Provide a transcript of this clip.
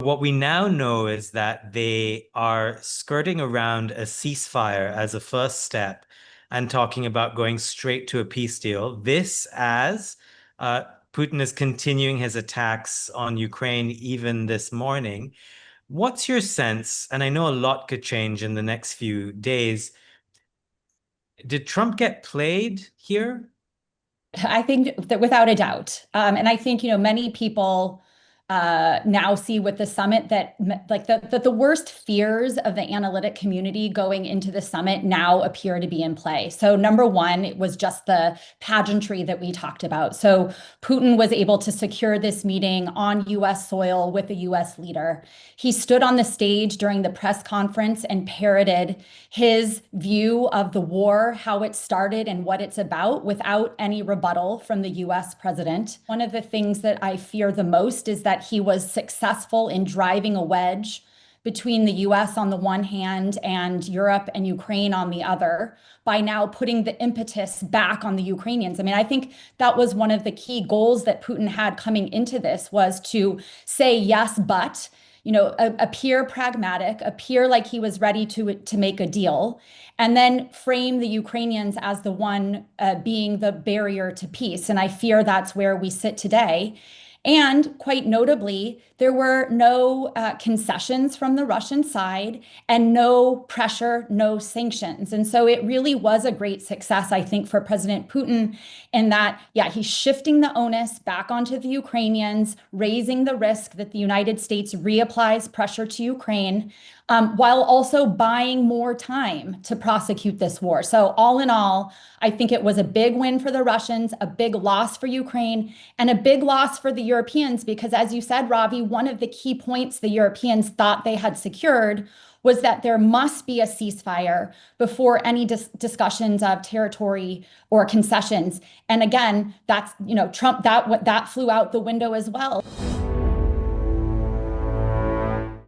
What we now know is that they are skirting around a ceasefire as a first step and talking about going straight to a peace deal. This as uh, Putin is continuing his attacks on Ukraine even this morning. What's your sense? And I know a lot could change in the next few days. Did Trump get played here? I think that without a doubt. And I think, many people now see with the summit that like the worst fears of the analytic community going into the summit now appear to be in play. So number one, it was just the pageantry that we talked about. So Putin was able to secure this meeting on US soil with a US leader. He stood on the stage during the press conference and parroted his view of the war, how it started and what it's about without any rebuttal from the US president. One of the things that I fear the most is that he was successful in driving a wedge between the US on the one hand and Europe and Ukraine on the other by now putting the impetus back on the Ukrainians. I mean, I think that was one of the key goals that Putin had coming into this was to say yes, but appear pragmatic, appear like he was ready to make a deal, and then frame the Ukrainians as the one being the barrier to peace. And I fear that's where we sit today. And quite notably, there were no concessions from the Russian side and no pressure, no sanctions. And so it really was a great success, I think, for President Putin in that, yeah, he's shifting the onus back onto the Ukrainians, raising the risk that the United States reapplies pressure to Ukraine, while also buying more time to prosecute this war. So all in all, I think it was a big win for the Russians, a big loss for Ukraine, and a big loss for the Europeans, because as you said, Ravi, one of the key points the Europeans thought they had secured was that there must be a ceasefire before any discussions of territory or concessions. And again, that's, Trump, that flew out the window as well.